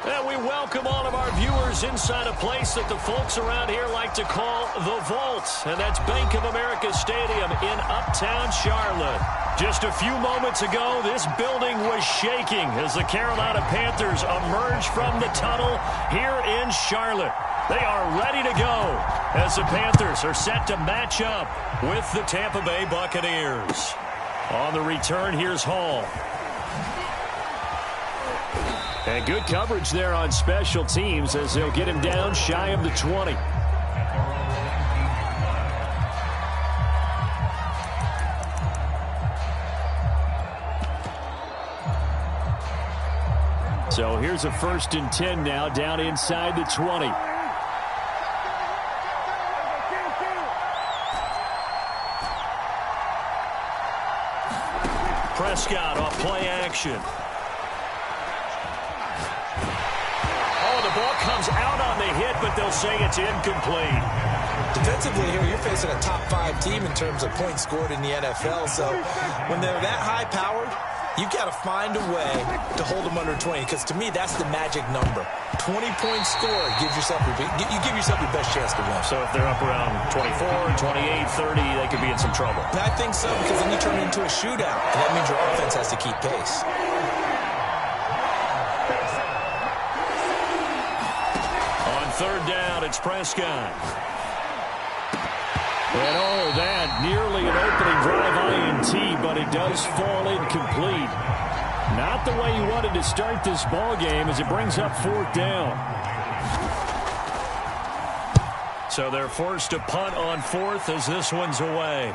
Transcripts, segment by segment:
And we welcome all of our viewers inside a place that the folks around here like to call the Vault. And that's Bank of America Stadium in Uptown Charlotte. Just a few moments ago, this building was shaking as the Carolina Panthers emerged from the tunnel here in Charlotte. They are ready to go as the Panthers are set to match up with the Tampa Bay Buccaneers. On the return, here's Hall. And good coverage there on special teams as they'll get him down shy of the 20. So here's a 1st and 10 now down inside the 20. Prescott off play action. Ball comes out on the hit, but they'll say it's incomplete. Defensively here, you're facing a top 5 team in terms of points scored in the NFL. So when they're that high-powered, you've got to find a way to hold them under 20. Because to me, that's the magic number. 20 points scored gives yourself you give yourself your best chance to win. So if they're up around 24, 28, 30, they could be in some trouble. And I think so, because then you turn it into a shootout, and that means your offense has to keep pace. Third down, it's Prescott. And all that, nearly an opening drive INT, but it does fall incomplete. Not the way you wanted to start this ball game as it brings up 4th down. So they're forced to punt on 4th as this one's away.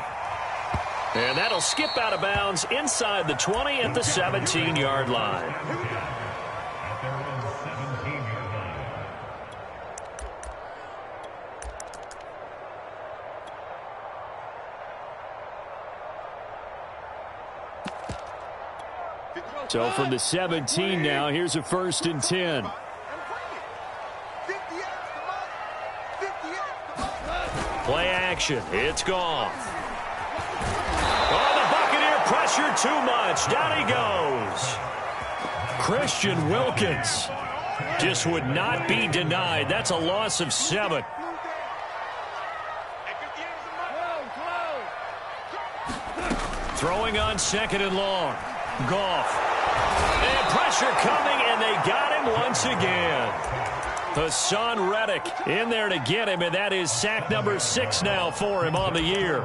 And that'll skip out of bounds inside the 20 at the 17-yard line. So from the 17 now, here's a 1st and 10. Play action. It's gone. Oh, the Buccaneer pressure too much. Down he goes. Christian Wilkins just would not be denied. That's a loss of 7. Throwing on 2nd and long. Goff. And pressure coming, and they got him once again. Hassan Reddick in there to get him, and that is sack number 6 now for him on the year.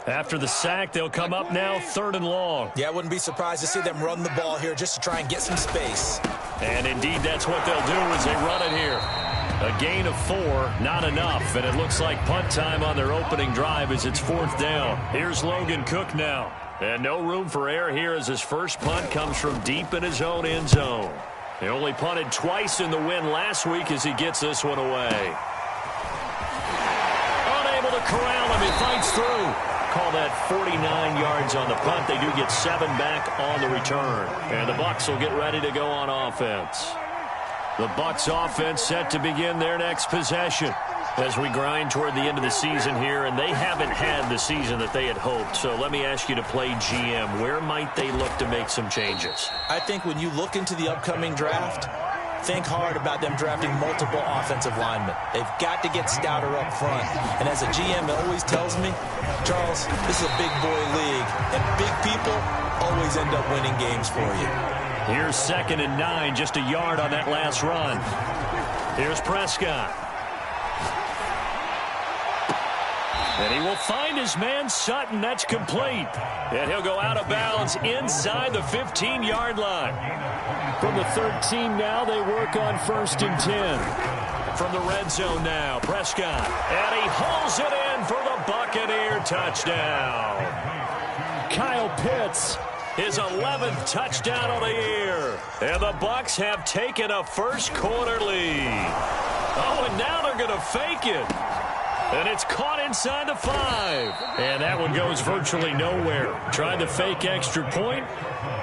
After the sack, they'll come up now 3rd and long. Yeah, I wouldn't be surprised to see them run the ball here just to try and get some space. And indeed, that's what they'll do as they run it here. A gain of 4, not enough. And it looks like punt time on their opening drive as it's 4th down. Here's Logan Cook now. And no room for error here as his first punt comes from deep in his own end zone. He only punted twice in the win last week as he gets this one away. Unable to corral him. He fights through. Call that 49 yards on the punt. They do get 7 back on the return. And the Bucs will get ready to go on offense. The Bucs offense set to begin their next possession as we grind toward the end of the season here, and they haven't had the season that they had hoped. So let me ask you to play GM. Where might they look to make some changes? I think when you look into the upcoming draft, think hard about them drafting multiple offensive linemen. They've got to get stouter up front. And as a GM always tells me, Charles, this is a big boy league, and big people always end up winning games for you. Here's 2nd and 9, just a yard on that last run. Here's Prescott. And he will find his man Sutton. That's complete. And he'll go out of bounds inside the 15-yard line. From the 13 now, they work on 1st and 10. From the red zone now, Prescott. And he hauls it in for the Buccaneer touchdown. Kyle Pitts, his 11th touchdown of the year. And the Bucs have taken a first-quarter lead. Oh, and now they're going to fake it. And it's caught inside the 5. And that one goes virtually nowhere. Tried to fake extra point,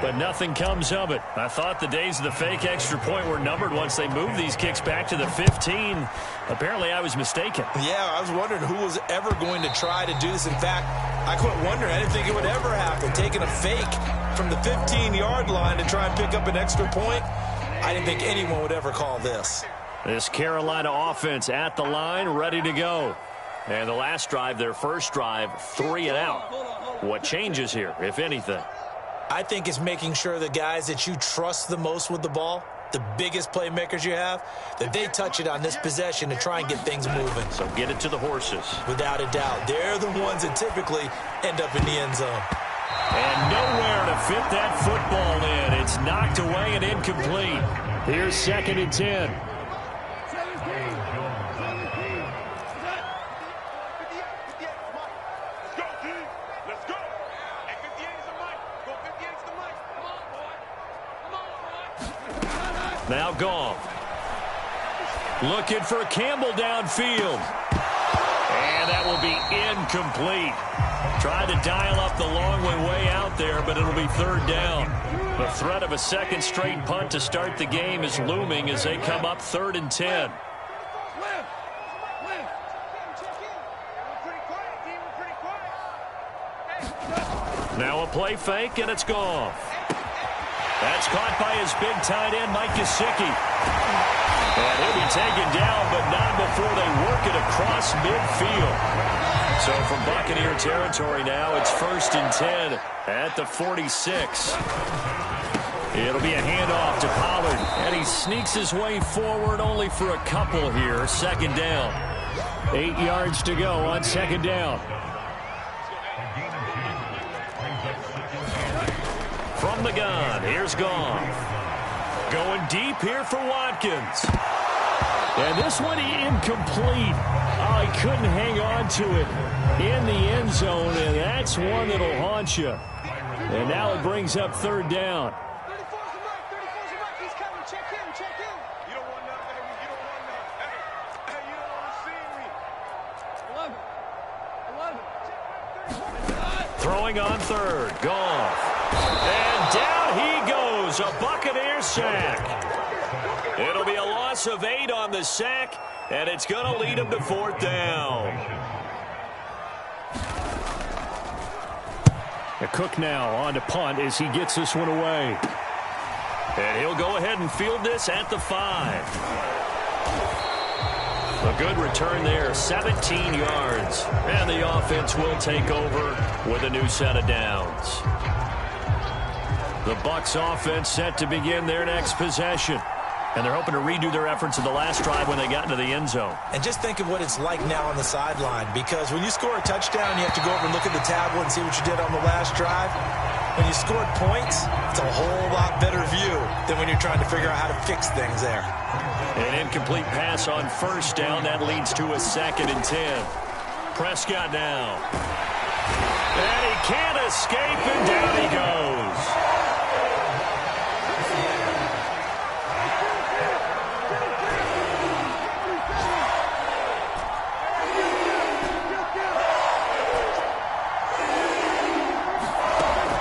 but nothing comes of it. I thought the days of the fake extra point were numbered once they moved these kicks back to the 15. Apparently, I was mistaken. Yeah, I was wondering who was ever going to try to do this. In fact, I quit wondering. I didn't think it would ever happen. Taking a fake from the 15-yard line to try and pick up an extra point, I didn't think anyone would ever call this. This Carolina offense at the line, ready to go. And the last drive, their first drive, 3 and out. What changes here, if anything? I think it's making sure the guys that you trust the most with the ball, the biggest playmakers you have, that they touch it on this possession to try and get things moving. So get it to the horses. Without a doubt. They're the ones that typically end up in the end zone. And nowhere to fit that football in. It's knocked away and incomplete. Here's 2nd and 10. Now Goff. Looking for Campbell downfield. And that will be incomplete. Tried to dial up the long way out there, but it'll be 3rd down. The threat of a second straight punt to start the game is looming as they come up 3rd and 10. Now a play fake, and it's gone. That's caught by his big tight end, Mike Gesicki. And he'll be taken down, but not before they work it across midfield. So from Buccaneer territory now, it's 1st and 10 at the 46. It'll be a handoff to Pollard, and he sneaks his way forward only for a couple here. 2nd down. 8 yards to go on 2nd down. From the gun, here's Goff. Going deep here for Watkins. And this one incomplete. Oh, he couldn't hang on to it in the end zone, and that's one that'll haunt you. And now it brings up 3rd down. 34's the mark. 34's the mark. He's coming. Check him. Check him. You don't want nothing, baby. You don't want nothing. Hey, you don't want to see me. 11. Throwing on 3rd. Goff. And down he goes. A Buccaneer sack. It'll be a loss of 8 on the sack, and it's going to lead him to 4th down. A Cook now on to punt as he gets this one away. And he'll go ahead and field this at the 5. A good return there, 17 yards. And the offense will take over with a new set of downs. The Bucs offense set to begin their next possession. And they're hoping to redo their efforts in the last drive when they got into the end zone. And just think of what it's like now on the sideline, because when you score a touchdown, you have to go over and look at the tablet and see what you did on the last drive. When you scored points, it's a whole lot better view than when you're trying to figure out how to fix things there. An incomplete pass on 1st down. That leads to a 2nd and 10. Prescott now. And he can't escape, and down he goes.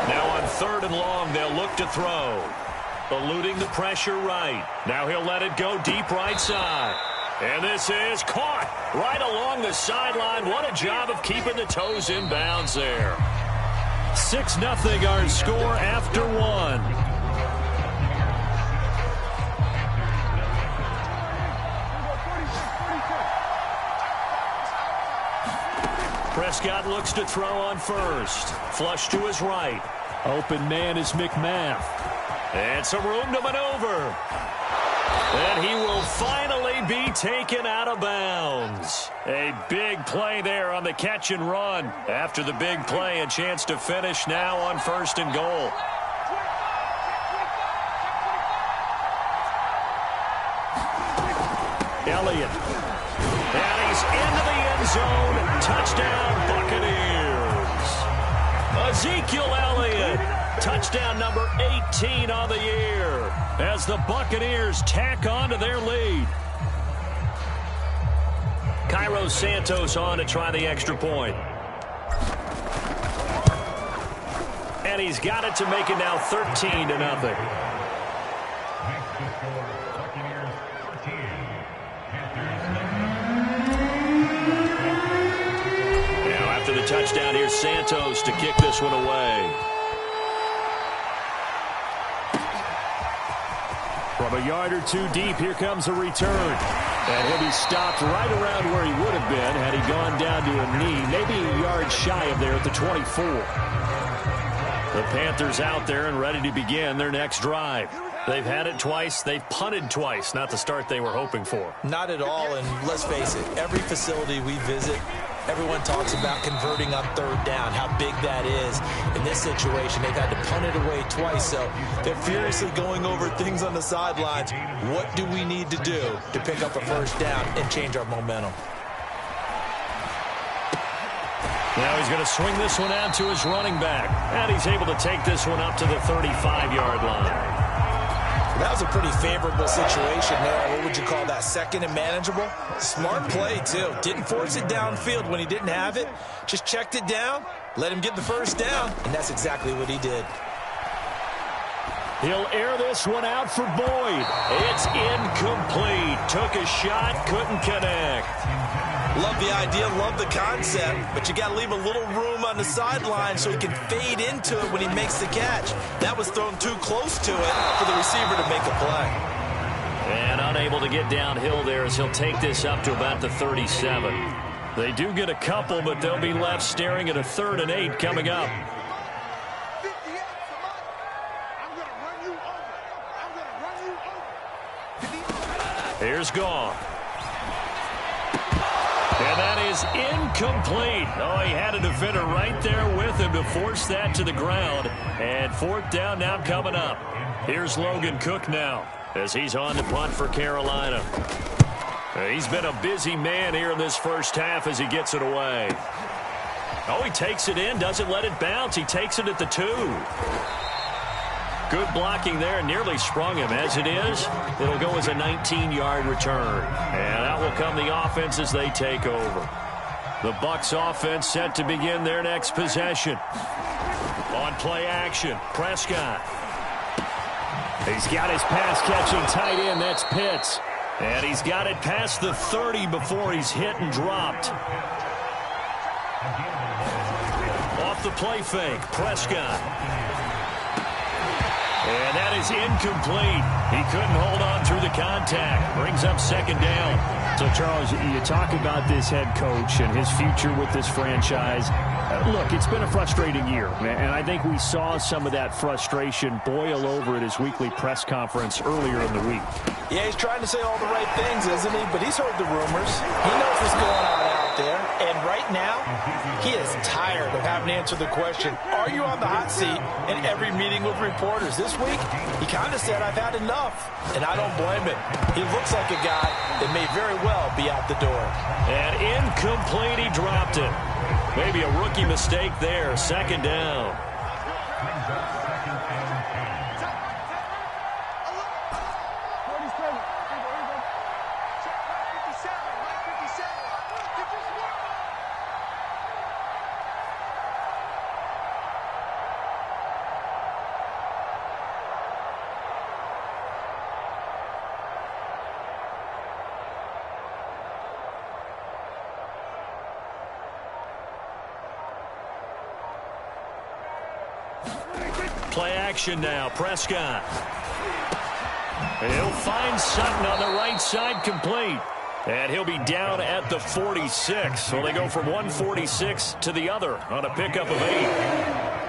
Now on 3rd and long, they'll look to throw. Eluding the pressure right. Now he'll let it go deep right side. And this is caught right along the sideline. What a job of keeping the toes in bounds there. 6-0 our score after 1. Prescott looks to throw on 1st. Flush to his right. Open man is McMath. And some room to maneuver. And he will finally be taken out of bounds. A big play there on the catch and run. After the big play, a chance to finish now on 1st and goal. Elliott. And he's into the end zone. Touchdown, Buccaneers. Ezekiel Elliott. Touchdown number 18 on the year as the Buccaneers tack on to their lead. Cairo Santos on to try the extra point. And he's got it to make it now 13-0. Now after the touchdown, here's Santos to kick this one away. From a yard or two deep, here comes a return. And he'll be stopped right around where he would have been had he gone down to a knee, maybe a yard shy of there at the 24. The Panthers out there and ready to begin their next drive. They've had it twice. They've punted twice. Not the start they were hoping for. Not at all, and let's face it, every facility we visit, everyone talks about converting on third down, how big that is. In this situation, they've had to punt it away twice, so they're furiously going over things on the sidelines. What do we need to do to pick up a first down and change our momentum? Now he's going to swing this one out to his running back, and he's able to take this one up to the 35-yard line. That was a pretty favorable situation there. What would you call that, second and manageable? Smart play, too. Didn't force it downfield when he didn't have it. Just checked it down, let him get the first down, and that's exactly what he did. He'll air this one out for Boyd. It's incomplete. Took a shot, couldn't connect. Love the idea, love the concept, but you got to leave a little room on the sideline so he can fade into it when he makes the catch. That was thrown too close to it for the receiver to make a play. And unable to get downhill there as he'll take this up to about the 37. They do get a couple, but they'll be left staring at a 3rd and 8 coming up. Here's Gone. And that is incomplete. Oh, he had a defender right there with him to force that to the ground. And 4th down now coming up. Here's Logan Cook now as he's on to punt for Carolina. He's been a busy man here in this first half as he gets it away. Oh, he takes it in, doesn't let it bounce. He takes it at the 2. Good blocking there, nearly sprung him. As it is, it'll go as a 19-yard return. And out will come the offense as they take over. The Bucs offense set to begin their next possession. On play action, Prescott. He's got his pass-catching tight end, that's Pitts. And he's got it past the 30 before he's hit and dropped. Off the play fake, Prescott. And that is incomplete. He couldn't hold on through the contact. Brings up 2nd down. So, Charles, you talk about this head coach and his future with this franchise. Look, it's been a frustrating year, and I think we saw some of that frustration boil over at his weekly press conference earlier in the week. Yeah, he's trying to say all the right things, isn't he? But he's heard the rumors. He knows what's going on out there. And right now, he is tired of having to answer the question, are you on the hot seat in every meeting with reporters? This week, he kind of said, I've had enough. And I don't blame him. He looks like a guy that may very well be out the door. And incomplete, he dropped it. Maybe a rookie mistake there. 2nd down. Play action now, Prescott. He'll find Sutton on the right side, complete. And he'll be down at the 46. So they go from 146 to the other on a pickup of 8.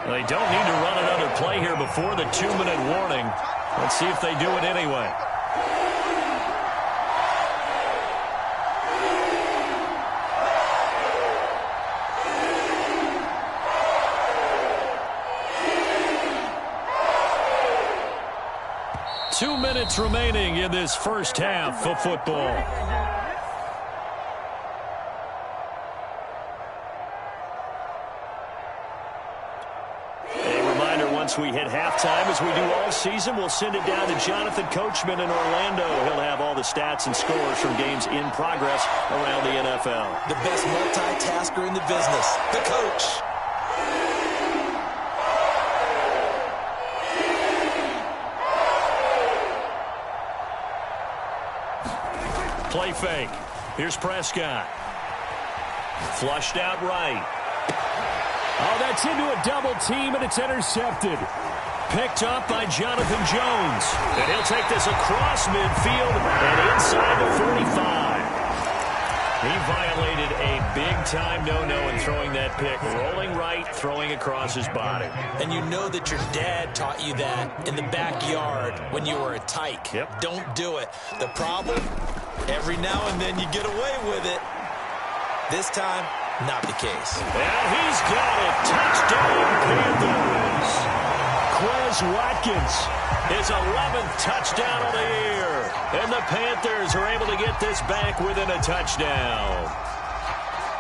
They don't need to run another play here before the 2-minute warning. Let's see if they do it anyway. Two minutes remaining in this first half of football. A reminder, once we hit halftime, as we do all season, we'll send it down to Jonathan Coachman in Orlando. He'll have all the stats and scores from games in progress around the NFL. The best multitasker in the business, the coach. fake. Here's Prescott. Flushed out right. Oh, that's into a double team, and it's intercepted. Picked up by Jonathan Jones. And he'll take this across midfield and inside the 45. He violated a big-time no-no in throwing that pick. Rolling right, throwing across his body. And you know that your dad taught you that in the backyard when you were a tyke. Yep. Don't do it. The problem, every now and then you get away with it. This time, not the case. And he's got it. Touchdown, Panthers. Quez Watkins, his 11th touchdown of the year. And the Panthers are able to get this back within a touchdown.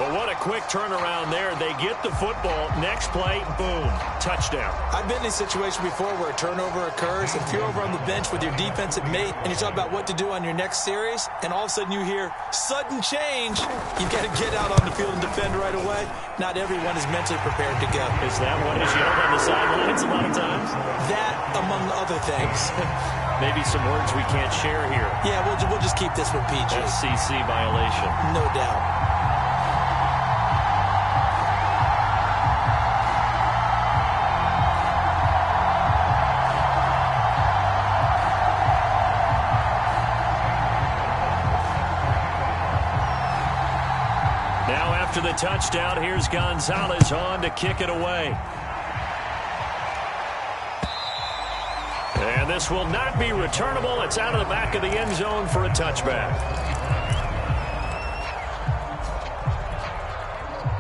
But what a quick turnaround there. They get the football. Next play, boom, touchdown. I've been in a situation before where a turnover occurs. If you're over on the bench with your defensive mate and you talk about what to do on your next series, and all of a sudden you hear sudden change, you've got to get out on the field and defend right away. Not everyone is mentally prepared to go. Is that what is yelled on the sidelines a lot of times? That, among other things. Maybe some words we can't share here. Yeah, we'll just keep this one PG. FCC violation. No doubt. After the touchdown, here's Gonzalez on to kick it away. And this will not be returnable. It's out of the back of the end zone for a touchback.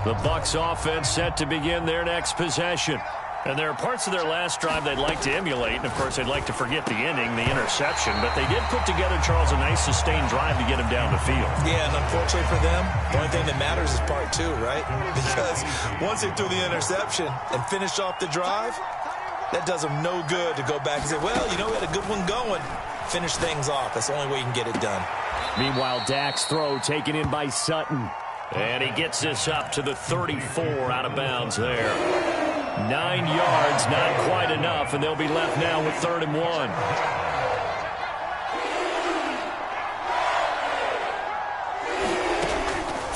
The Bucs offense set to begin their next possession. And there are parts of their last drive they'd like to emulate. And, of course, they'd like to forget the ending, the interception. But they did put together, Charles, a nice sustained drive to get him down the field. Yeah, and unfortunately for them, the only thing that matters is part two, right? Because once they threw the interception and finished off the drive, that does them no good to go back and say, well, you know, we had a good one going. Finish things off. That's the only way you can get it done. Meanwhile, Dak's throw taken in by Sutton. And he gets this up to the 34 out of bounds there. 9 yards, not quite enough, and they'll be left now with 3rd and 1.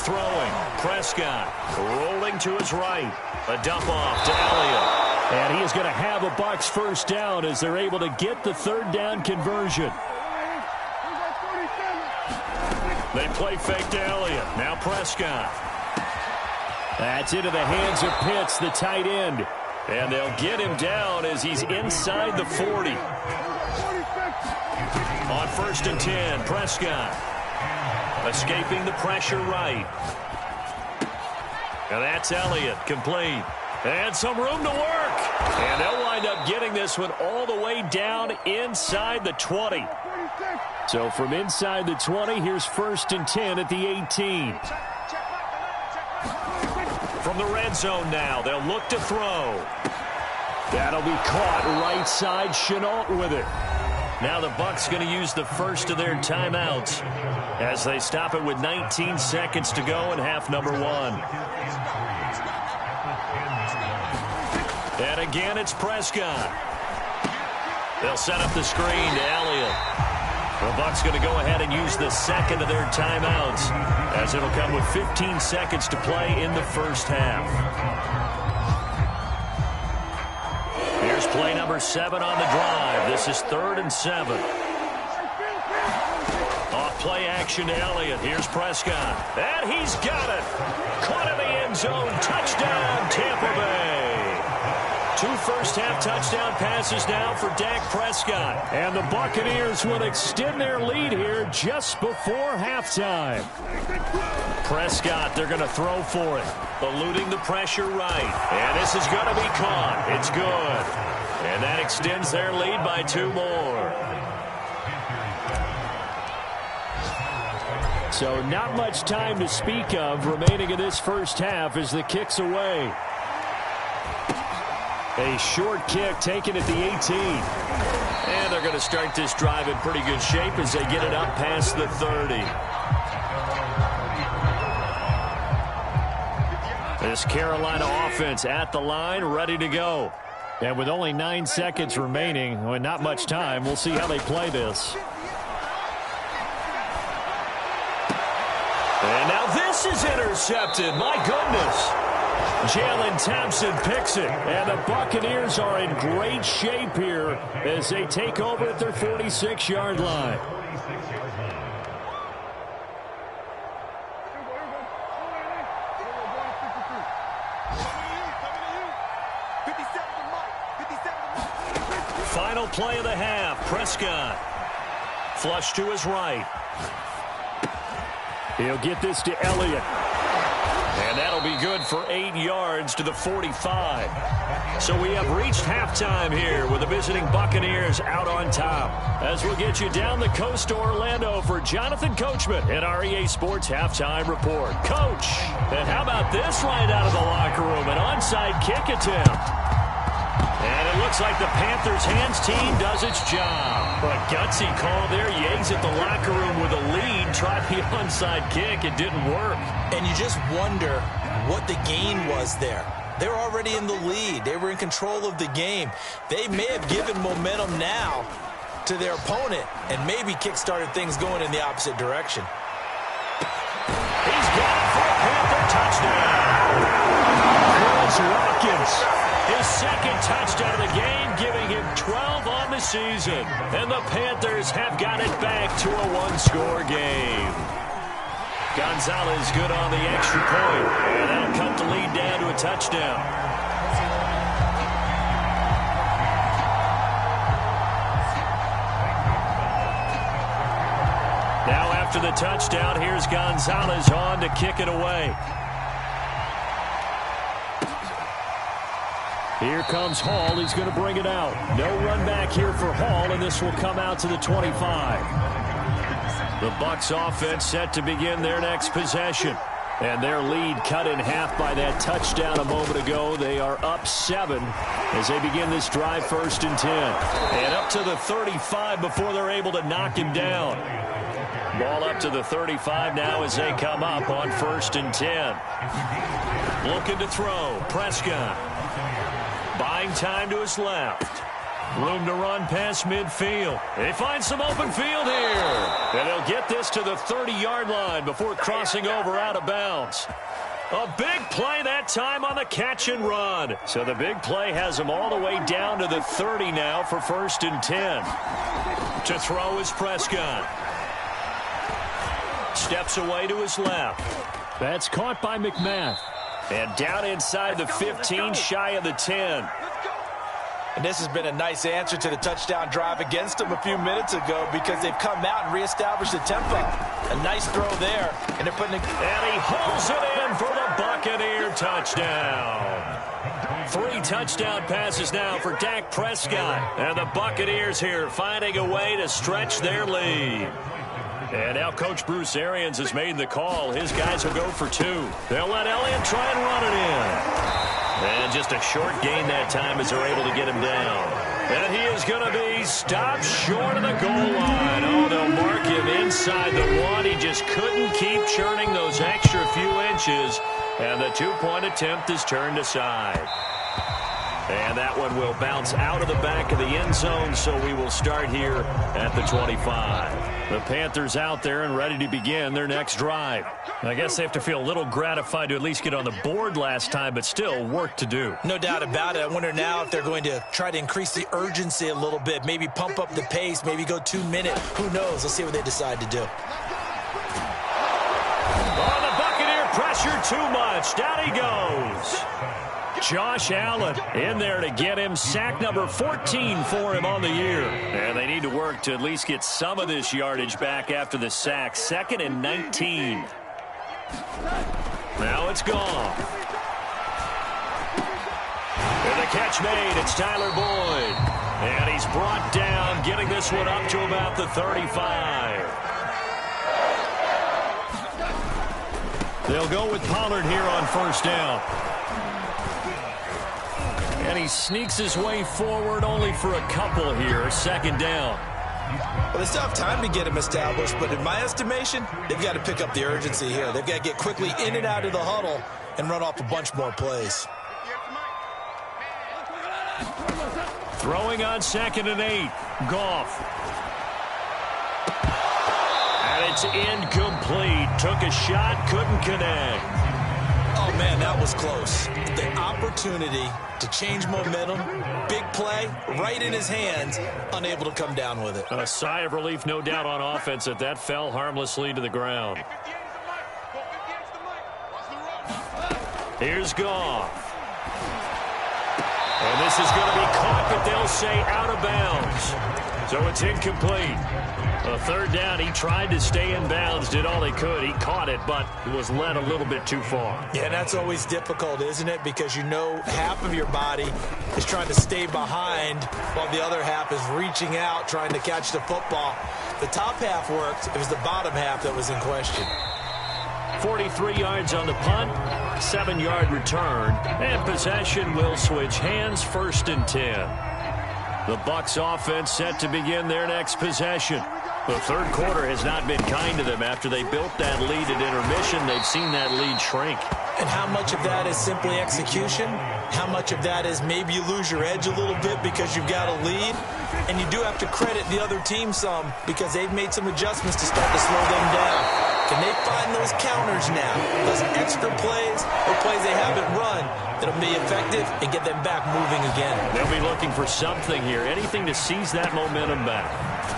Throwing, Prescott, rolling to his right. A dump off to Elliott. And he is going to have a Bucs first down as they're able to get the 3rd down conversion. They play fake to Elliott. Now Prescott. That's into the hands of Pitts, the tight end. And they'll get him down as he's inside the 40. On 1st and 10, Prescott. Escaping the pressure right. And that's Elliott, complete. And some room to work. And they'll wind up getting this one all the way down inside the 20. So from inside the 20, here's 1st and 10 at the 18. From the red zone now, they'll look to throw. That'll be caught right side. Chenault with it. Now the Bucs going to use the first of their timeouts as they stop it with 19 seconds to go in half number 1. And again, it's Prescott. They'll set up the screen to Elliott. The Bucs going to go ahead and use the second of their timeouts as it'll come with 15 seconds to play in the first half. Here's play number 7 on the drive. This is 3rd and 7. Off play action to Elliott. Here's Prescott. And he's got it. Caught in the end zone. Touchdown, Tampa Bay. 2 first-half touchdown passes now for Dak Prescott. And the Buccaneers will extend their lead here just before halftime. Prescott, they're going to throw for it. Eluding the pressure right. And this is going to be caught. It's good. And that extends their lead by 2 more. So not much time to speak of remaining in this first half as the kick's away. A short kick taken at the 18. And they're going to start this drive in pretty good shape as they get it up past the 30. This Carolina offense at the line, ready to go. And with only 9 seconds remaining, well, not much time, we'll see how they play this. And now this is intercepted. My goodness. Jalen Thompson picks it. And the Buccaneers are in great shape here as they take over at their 46-yard line. Final play of the half. Prescott. Flush to his right. He'll get this to Elliott. And that'll be good for 8 yards to the 45. So we have reached halftime here with the visiting Buccaneers out on top. As we'll get you down the coast to Orlando for Jonathan Coachman in our EA Sports Halftime Report. Coach, and how about this right out of the locker room? An onside kick attempt. And it looks like the Panthers' hands team does its job. A gutsy call there. You exit the locker room with a lead. Tried the onside kick. It didn't work. And you just wonder what the gain was there. They were already in the lead. They were in control of the game. They may have given momentum now to their opponent and maybe kick-started things going in the opposite direction. He's got it for a Panther touchdown. Chris Watkins. His second touchdown of the game, giving him 12 on the season. And the Panthers have got it back to a one-score game. Gonzalez good on the extra point. And that'll cut the lead down to a touchdown. Now after the touchdown, here's Gonzalez on to kick it away. Here comes Hall. He's going to bring it out. No run back here for Hall, and this will come out to the 25. The Bucs offense set to begin their next possession. And their lead cut in half by that touchdown a moment ago. They are up 7 as they begin this drive 1st and 10. And up to the 35 before they're able to knock him down. Ball up to the 35 now as they come up on 1st and 10. Looking to throw. Prescott. Buying time to his left. Room to run past midfield. They find some open field here. And they'll get this to the 30-yard line before crossing over out of bounds. A big play that time on the catch and run. So the big play has them all the way down to the 30 now for 1st and 10. To throw is Prescott. Steps away to his left. That's caught by McMath. And down inside the 15, shy of the 10. And this has been a nice answer to the touchdown drive against them a few minutes ago because they've come out and reestablished the tempo. A nice throw there. And they're putting it. And he holds it in for the Buccaneer touchdown. 3 touchdown passes now for Dak Prescott. And the Buccaneers here finding a way to stretch their lead. And now Coach Bruce Arians has made the call. His guys will go for 2. They'll let Elliott try and run it in. And just a short gain that time as they're able to get him down. And he is going to be stopped short of the goal line. Oh, they'll mark him inside the 1. He just couldn't keep churning those extra few inches. And the 2-point attempt is turned aside. And that one will bounce out of the back of the end zone, so we will start here at the 25. The Panthers out there and ready to begin their next drive. I guess they have to feel a little gratified to at least get on the board last time, but still work to do. No doubt about it. I wonder now if they're going to try to increase the urgency a little bit, maybe pump up the pace, maybe go 2-minute. Who knows? Let's see what they decide to do. Oh, the Buccaneer pressure too much. Down he goes. Josh Allen in there to get him. Sack number 14 for him on the year. And they need to work to at least get some of this yardage back after the sack. 2nd and 19. Now it's gone. And the catch made. It's Tyler Boyd. And he's brought down, getting this one up to about the 35. They'll go with Pollard here on 1st down. And he sneaks his way forward only for a couple here. 2nd down. Well, they still have time to get him established, but in my estimation, they've got to pick up the urgency here. They've got to get quickly in and out of the huddle and run off a bunch more plays. Throwing on 2nd and 8. Goff. And it's incomplete. Took a shot, couldn't connect. Oh, man, that was close. The opportunity to change momentum, big play, right in his hands, unable to come down with it. A sigh of relief, no doubt, on offense that that fell harmlessly to the ground. Here's Goff. And this is going to be caught, but they'll say out of bounds. So it's incomplete. A third down, he tried to stay in bounds, did all he could. He caught it, but was led a little bit too far. Yeah, and that's always difficult, isn't it? Because you know half of your body is trying to stay behind while the other half is reaching out, trying to catch the football. The top half worked. It was the bottom half that was in question. 43 yards on the punt, 7-yard return, and possession will switch hands, 1st and 10. The Bucs offense set to begin their next possession. The third quarter has not been kind to them. After they built that lead at intermission, they've seen that lead shrink. And how much of that is simply execution? How much of that is maybe you lose your edge a little bit because you've got a lead? And you do have to credit the other team some because they've made some adjustments to start to slow them down. Can they find those counters now, those extra plays or plays they haven't run that'll be effective and get them back moving again? They'll be looking for something here, anything to seize that momentum back.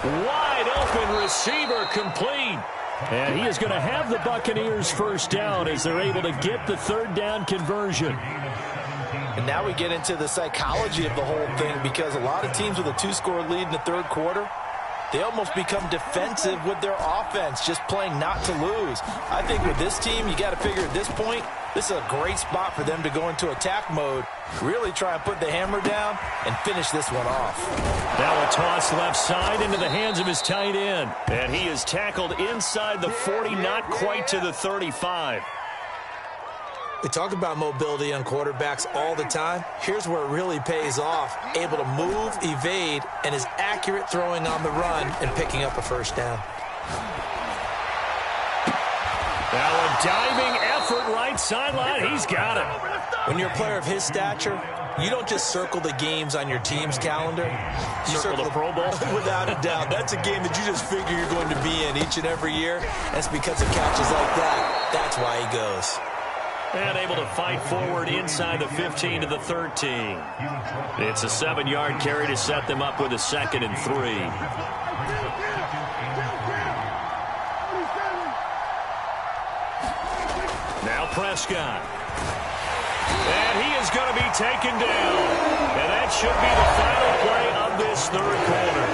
Wide open receiver, complete. And he is going to have the Buccaneers first down as they're able to get the third down conversion. And now we get into the psychology of the whole thing because a lot of teams with a 2-score lead in the third quarter, they almost become defensive with their offense, just playing not to lose. I think with this team, you got to figure at this point, this is a great spot for them to go into attack mode, really try and put the hammer down and finish this one off. Now a toss left side into the hands of his tight end. And he is tackled inside the 40, not quite to the 35. We talk about mobility on quarterbacks all the time. Here's where it really pays off. Able to move, evade, and is accurate throwing on the run and picking up a first down. Now a diving effort right sideline. He's got it. When you're a player of his stature, you don't just circle the games on your team's calendar. You circle the Pro Bowl? Without a doubt. That's a game that you just figure you're going to be in each and every year. That's because of catches like that. That's why he goes. And able to fight forward inside the 15 to the 13. It's a 7-yard carry to set them up with a 2nd and 3. Now Prescott. And he is going to be taken down. And that should be the final play of this third quarter.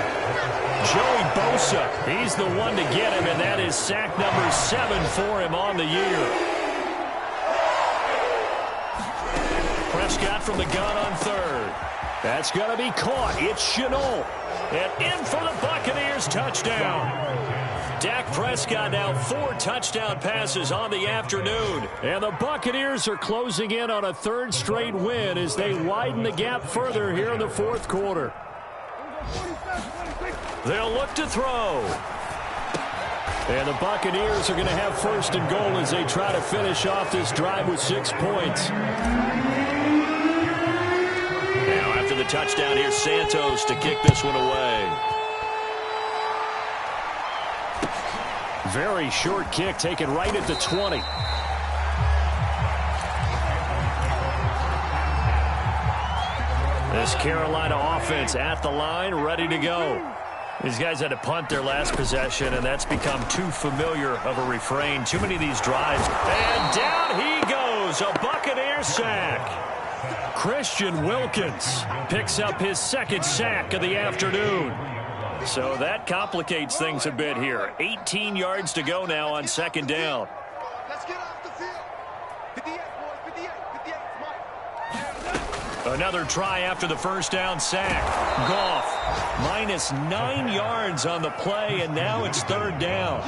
Joey Bosa, he's the one to get him, and that is sack number 7 for him on the year. Prescott from the gun on 3rd. That's going to be caught. It's Shenault. And in for the Buccaneers touchdown. Dak Prescott now 4 touchdown passes on the afternoon. And the Buccaneers are closing in on a 3rd straight win as they widen the gap further here in the 4th quarter. They'll look to throw. And the Buccaneers are going to have 1st and goal as they try to finish off this drive with 6 points. Now after the touchdown, here's Santos to kick this one away. Very short kick taken right at the 20. This Carolina offense at the line, ready to go. These guys had to punt their last possession, and that's become too familiar of a refrain. Too many of these drives. And down he goes, a Buccaneer sack. Christian Wilkins picks up his 2nd sack of the afternoon. So that complicates things a bit here. 18 yards to go now on 2nd down. Let's get off the field. 58, boys, 58, 58. Another try after the first down sack. Goff minus 9 yards on the play, and now it's 3rd down.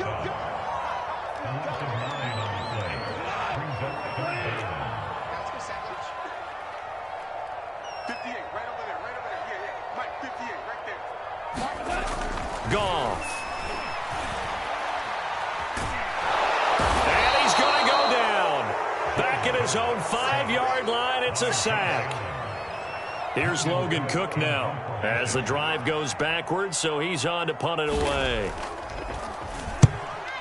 Goff. And he's going to go down. Back at his own 5-yard line, it's a sack. Here's Logan Cook now as the drive goes backwards, so he's on to punt it away.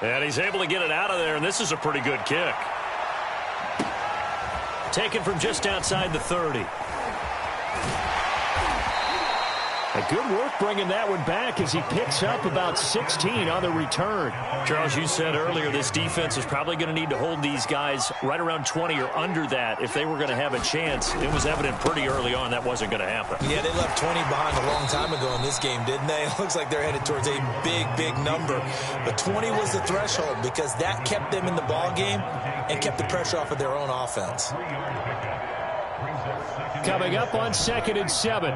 And he's able to get it out of there, and this is a pretty good kick. Taken from just outside the 30. Good work bringing that one back as he picks up about 16 on the return. Charles, you said earlier this defense is probably going to need to hold these guys right around 20 or under that if they were going to have a chance. It was evident pretty early on that wasn't going to happen. Yeah, they left 20 behind a long time ago in this game, didn't they? It looks like they're headed towards a big, big number. But 20 was the threshold because that kept them in the ball game and kept the pressure off of their own offense. Coming up on 2nd and 7.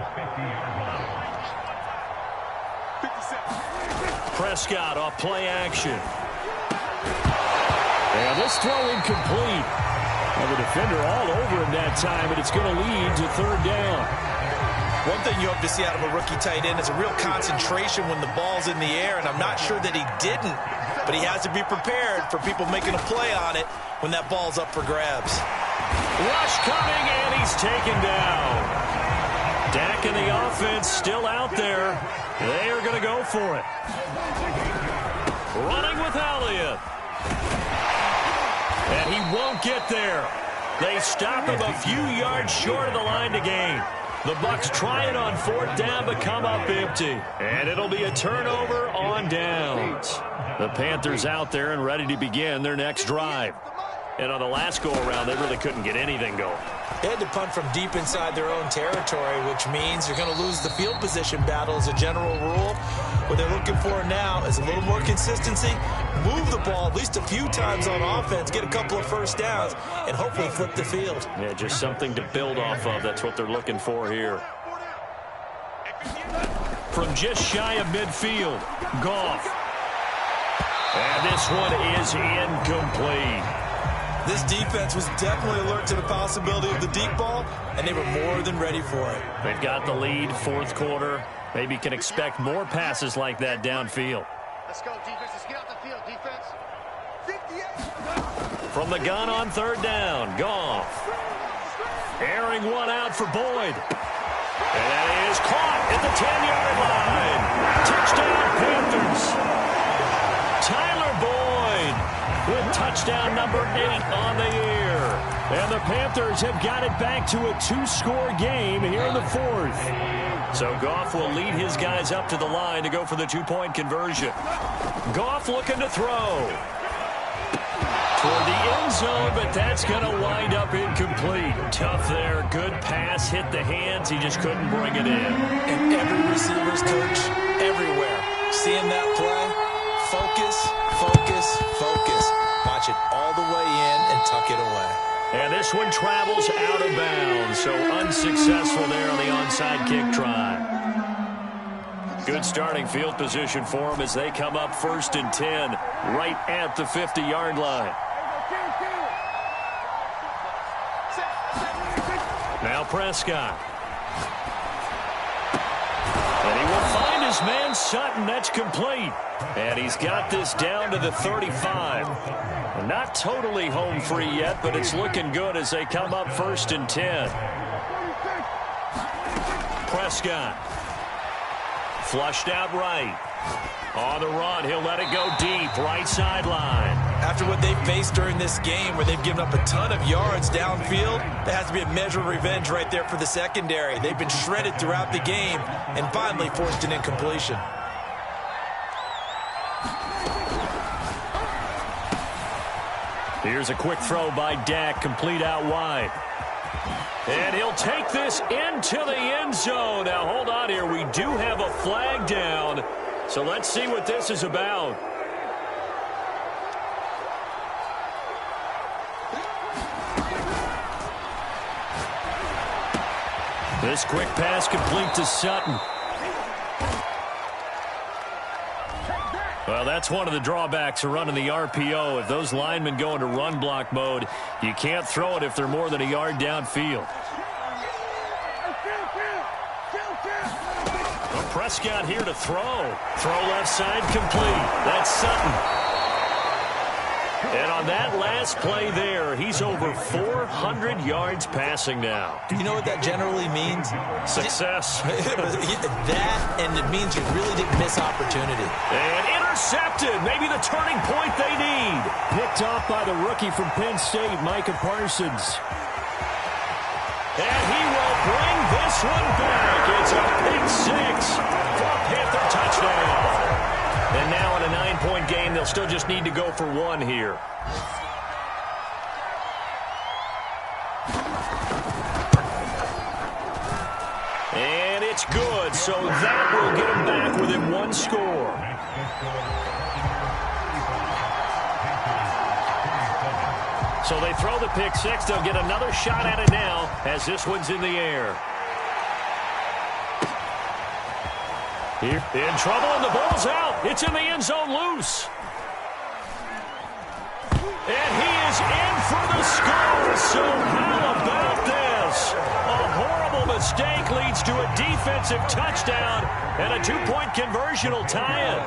Prescott off play action. And this throw incomplete. Well, the defender all over him that time, and it's going to lead to 3rd down. One thing you hope to see out of a rookie tight end is a real concentration when the ball's in the air, and I'm not sure that he didn't, but he has to be prepared for people making a play on it when that ball's up for grabs. Rush coming, and he's taken down. Dak and the offense still out there. They are going to go for it. Running with Elliott. And he won't get there. They stop him a few yards short of the line to gain. The Bucs try it on 4th down, but come up empty. And it'll be a turnover on downs. The Panthers out there and ready to begin their next drive. And on the last go-around, they really couldn't get anything going. They had to punt from deep inside their own territory, which means you're going to lose the field position battle as a general rule. What they're looking for now is a little more consistency, move the ball at least a few times on offense, get a couple of first downs, and hopefully flip the field. Yeah, just something to build off of. That's what they're looking for here. From just shy of midfield, Goff. And this one is incomplete. This defense was definitely alert to the possibility of the deep ball, and they were more than ready for it. They've got the lead, 4th quarter. Maybe can expect more passes like that downfield. Let's go, defense. Let's get out the field, defense. 58. From the gun on 3rd down, Goff. Airing one out for Boyd. And that is caught at the 10-yard line. Touchdown, Panthers. Tyler Boyd with touchdown number 8 on the year. And the Panthers have got it back to a 2-score game here in the 4th. So Goff will lead his guys up to the line to go for the 2-point conversion. Goff looking to throw. Toward the end zone, but that's going to wind up incomplete. Tough there. Good pass. Hit the hands. He just couldn't bring it in. And every receiver's coach everywhere seeing that play. Focus, focus, focus. Watch it all the way in and tuck it away. And this one travels out of bounds, so unsuccessful there on the onside kick try. Good starting field position for them as they come up 1st and 10, right at the 50-yard line. Now Prescott. And he will find his man Sutton. That's complete. And he's got this down to the 35. Not totally home free yet, but it's looking good as they come up 1st and 10. Prescott. Flushed out right. On the run, he'll let it go deep, right sideline. After what they faced during this game where they've given up a ton of yards downfield, there has to be a measure of revenge right there for the secondary. They've been shredded throughout the game and finally forced an incompletion. Here's a quick throw by Dak, complete out wide. And he'll take this into the end zone. Now, hold on here. We do have a flag down. So let's see what this is about. This quick pass complete to Sutton. Well, that's one of the drawbacks of running the RPO. If those linemen go into run block mode, you can't throw it if they're more than a yard downfield. Well, Prescott here to throw. Throw left side complete. That's Sutton. And on that last play there, he's over 400 yards passing now. Do you know what that generally means? Success. That, and it means you really didn't miss opportunity. And intercepted. Maybe the turning point they need. Picked off by the rookie from Penn State, Micah Parsons. And he will bring this one back. It's a pick six for a Panther touchdown. And now in a 9-point game, they'll still just need to go for one here. And it's good, so that will get them back within one score. So they throw the pick six. They'll get another shot at it now as this one's in the air. Here, in trouble, and the ball's out. It's in the end zone loose. And he is in for the score. So how about this? A horrible mistake leads to a defensive touchdown, and a 2-point conversion will tie it.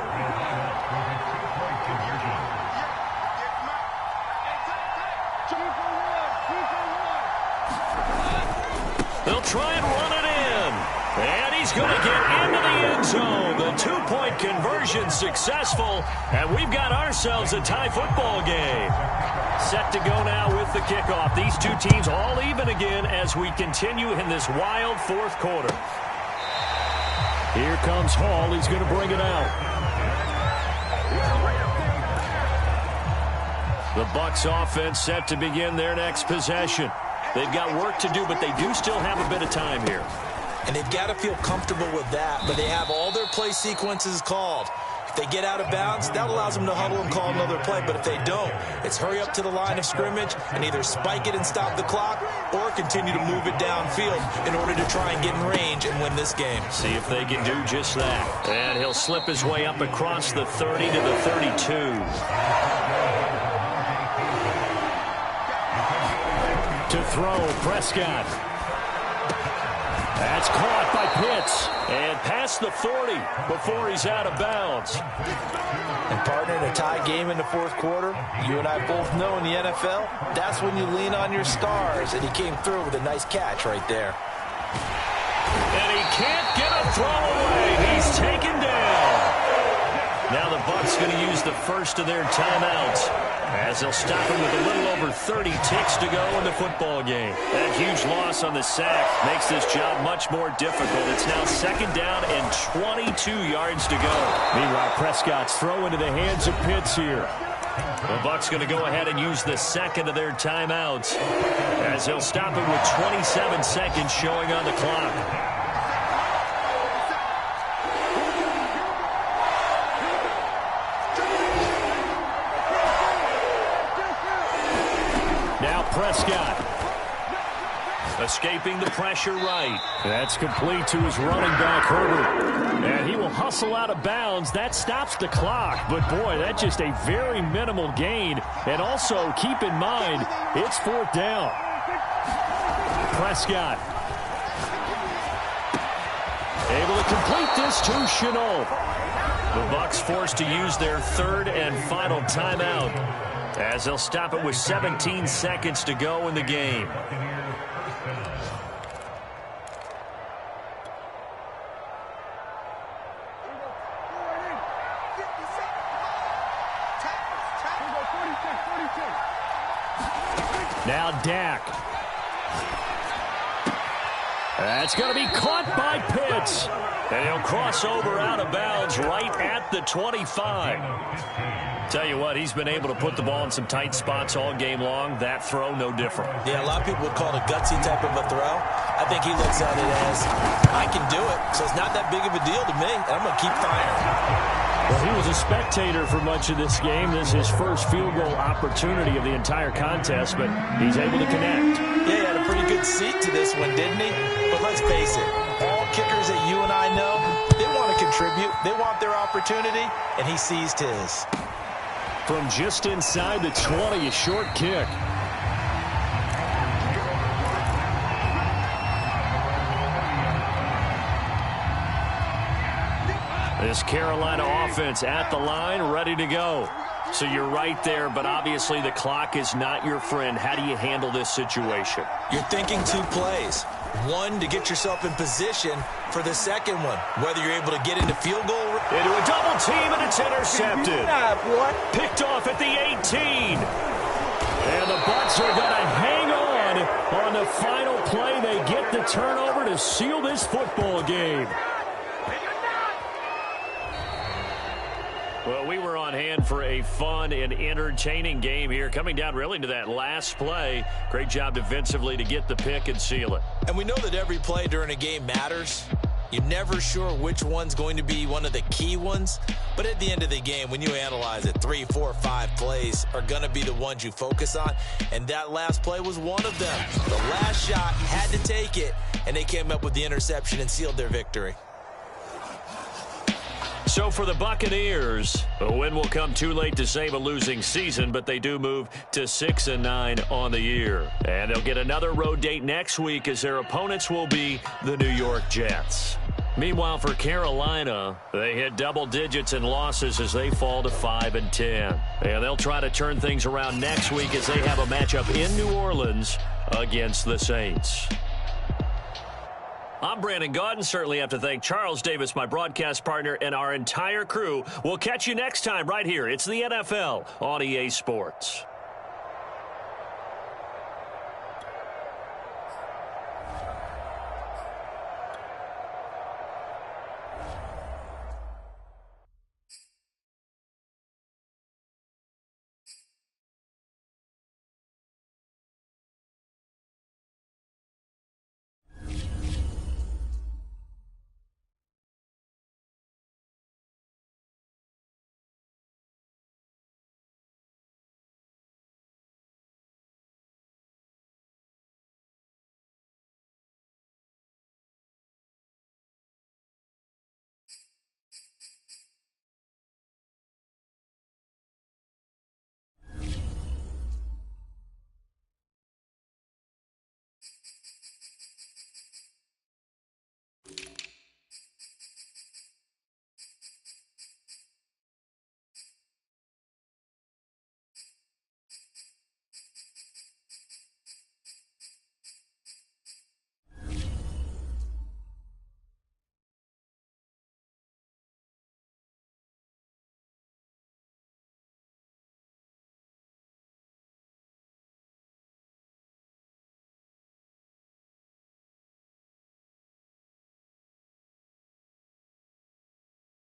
They'll try and run it in. And he's going to get into the end zone. The 2-point conversion successful. And we've got ourselves a tie football game. Set to go now with the kickoff. These two teams all even again as we continue in this wild fourth quarter. Here comes Hall. He's going to bring it out. The Bucs offense set to begin their next possession. They've got work to do, but they do still have a bit of time here. And they've got to feel comfortable with that, but they have all their play sequences called. If they get out of bounds, that allows them to huddle and call another play. But if they don't, it's hurry up to the line of scrimmage and either spike it and stop the clock or continue to move it downfield in order to try and get in range and win this game. See if they can do just that. And he'll slip his way up across the 30 to the 32. To throw, Prescott. That's caught by Pitts. And past the 40 before he's out of bounds. And partner, in a tie game in the fourth quarter, you and I both know in the NFL, that's when you lean on your stars. And he came through with a nice catch right there. And he can't get a throw away. He's taken down. Now the Bucs going to use the first of their timeouts as they'll stop him with a little over 30 ticks to go in the football game. That huge loss on the sack makes this job much more difficult. It's now second down and 22 yards to go. Meanwhile, Prescott's throw into the hands of Pitts here. The Bucs going to go ahead and use the second of their timeouts as they'll stop him with 27 seconds showing on the clock. Prescott. Escaping the pressure right. That's complete to his running back, Herbert. And he will hustle out of bounds. That stops the clock. But, boy, that's just a very minimal gain. And also, keep in mind, it's fourth down. Prescott. Able to complete this to Chenault. The Bucs forced to use their third and final timeout as they'll stop it with 17 seconds to go in the game. Now Dak. That's going to be caught by Pitts. And he'll cross over out of bounds right at the 25. Tell you what, he's been able to put the ball in some tight spots all game long. That throw, no different. Yeah, a lot of people would call it a gutsy type of a throw. I think he looks at it as, I can do it, so it's not that big of a deal to me, and I'm going to keep firing. Well, he was a spectator for much of this game. This is his first field goal opportunity of the entire contest, but he's able to connect. Yeah, he had a pretty good seat to this one, didn't he? But let's face it, all kickers that you and I know, they want to contribute. They want their opportunity, and he seized his. From just inside the 20, a short kick. This Carolina offense at the line, ready to go. So you're right there, but obviously the clock is not your friend. How do you handle this situation? You're thinking 2 plays. One, to get yourself in position for the second one, whether you're able to get into field goal. Into a double team, and it's intercepted. Picked off at the 18. And the Bucs are going to hang on the final play. They get the turnover to seal this football game. Well, we were on hand for a fun and entertaining game here, coming down really to that last play. Great job defensively to get the pick and seal it. And we know that every play during a game matters. You're never sure which one's going to be one of the key ones. But at the end of the game, when you analyze it, 3, 4, 5 plays are going to be the ones you focus on. And that last play was one of them. The last shot had to take it, and they came up with the interception and sealed their victory. So for the Buccaneers, a win will come too late to save a losing season, but they do move to 6-9 on the year. And they'll get another road date next week as their opponents will be the New York Jets. Meanwhile, for Carolina, they hit double digits in losses as they fall to 5-10. And they'll try to turn things around next week as they have a matchup in New Orleans against the Saints. I'm Brandon Gaudin. Certainly have to thank Charles Davis, my broadcast partner, and our entire crew. We'll catch you next time right here. It's the NFL on EA Sports.